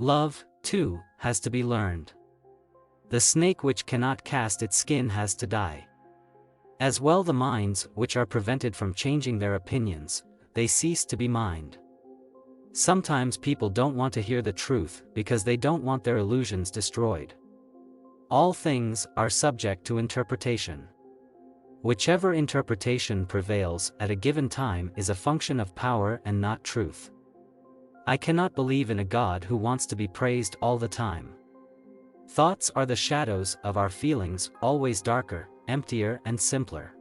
Love, too, has to be learned. The snake which cannot cast its skin has to die. As well the minds which are prevented from changing their opinions, they cease to be mind. Sometimes people don't want to hear the truth because they don't want their illusions destroyed. All things are subject to interpretation. Whichever interpretation prevails at a given time is a function of power and not truth. I cannot believe in a God who wants to be praised all the time. Thoughts are the shadows of our feelings, always darker, emptier and simpler.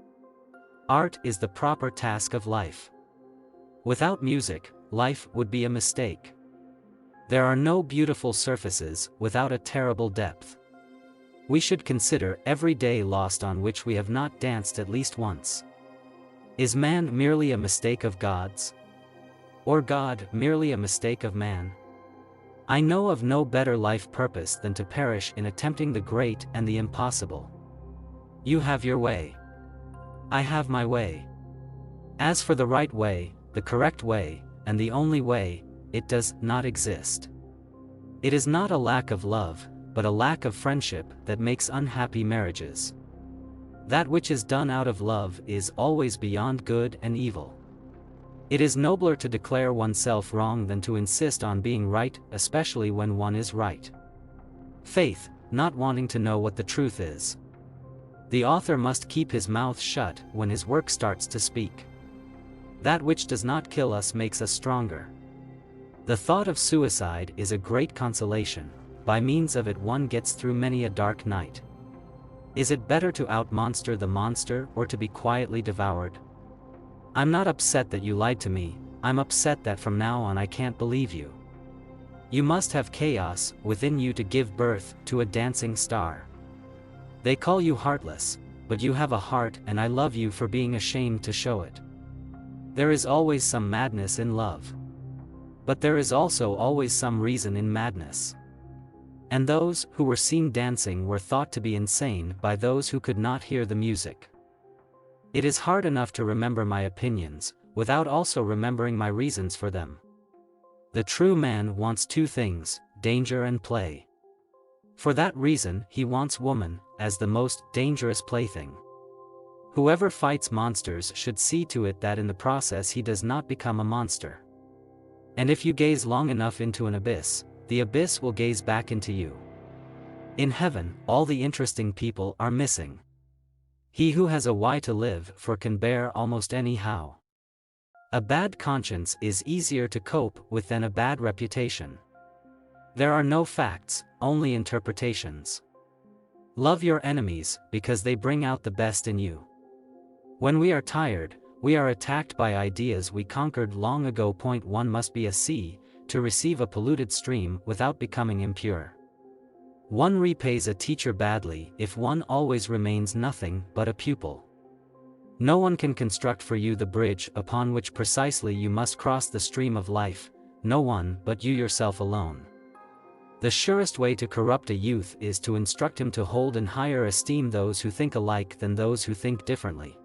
Art is the proper task of life. Without music, life would be a mistake. There are no beautiful surfaces without a terrible depth. We should consider every day lost on which we have not danced at least once. Is man merely a mistake of God's? Or God merely a mistake of man? I know of no better life purpose than to perish in attempting the great and the impossible. You have your way. I have my way. As for the right way, the correct way, and the only way, it does not exist. It is not a lack of love, but a lack of friendship that makes unhappy marriages. That which is done out of love is always beyond good and evil. It is nobler to declare oneself wrong than to insist on being right, especially when one is right. Faith, not wanting to know what the truth is. The author must keep his mouth shut when his work starts to speak. That which does not kill us makes us stronger. The thought of suicide is a great consolation. By means of it one gets through many a dark night. Is it better to outmonster the monster or to be quietly devoured? I'm not upset that you lied to me, I'm upset that from now on I can't believe you. You must have chaos within you to give birth to a dancing star. They call you heartless, but you have a heart and I love you for being ashamed to show it. There is always some madness in love. But there is also always some reason in madness. And those who were seen dancing were thought to be insane by those who could not hear the music. It is hard enough to remember my opinions, without also remembering my reasons for them. The true man wants two things, danger and play. For that reason he wants woman, as the most dangerous plaything. Whoever fights monsters should see to it that in the process he does not become a monster. And if you gaze long enough into an abyss, the abyss will gaze back into you. In heaven, all the interesting people are missing. He who has a why to live for can bear almost any how. A bad conscience is easier to cope with than a bad reputation. There are no facts, only interpretations. Love your enemies, because they bring out the best in you. When we are tired, we are attacked by ideas we conquered long ago. One must be a sea, to receive a polluted stream without becoming impure. One repays a teacher badly if one always remains nothing but a pupil. No one can construct for you the bridge upon which precisely you must cross the stream of life, no one but you yourself alone. The surest way to corrupt a youth is to instruct him to hold in higher esteem those who think alike than those who think differently.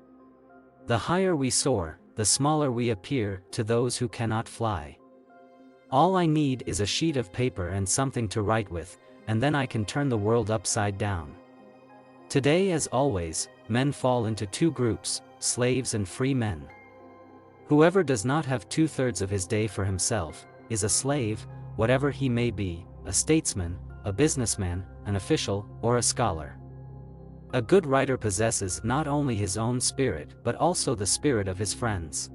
The higher we soar, the smaller we appear to those who cannot fly. All I need is a sheet of paper and something to write with, and then I can turn the world upside down. Today, as always, men fall into two groups, slaves and free men. Whoever does not have 2/3 of his day for himself, is a slave, whatever he may be, a statesman, a businessman, an official, or a scholar. A good writer possesses not only his own spirit but also the spirit of his friends.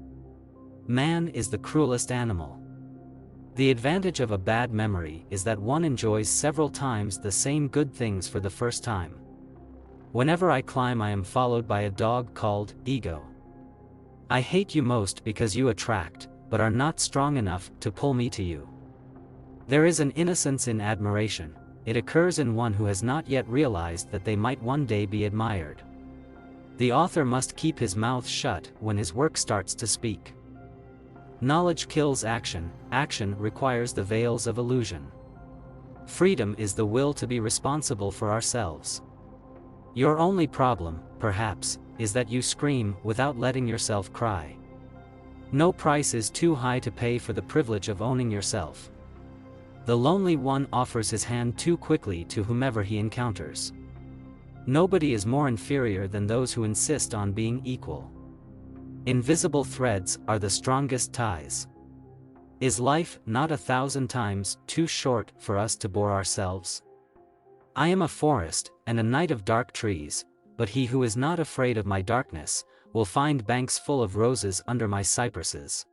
Man is the cruelest animal. The advantage of a bad memory is that one enjoys several times the same good things for the first time. Whenever I climb I am followed by a dog called ego. I hate you most because you attract, but are not strong enough to pull me to you. There is an innocence in admiration. It occurs in one who has not yet realized that they might one day be admired. The author must keep his mouth shut when his work starts to speak. Knowledge kills action, action requires the veils of illusion. Freedom is the will to be responsible for ourselves. Your only problem, perhaps, is that you scream without letting yourself cry. No price is too high to pay for the privilege of owning yourself. The lonely one offers his hand too quickly to whomever he encounters. Nobody is more inferior than those who insist on being equal. Invisible threads are the strongest ties. Is life not 1,000 times too short for us to bore ourselves? I am a forest, and a night of dark trees, but he who is not afraid of my darkness, will find banks full of roses under my cypresses.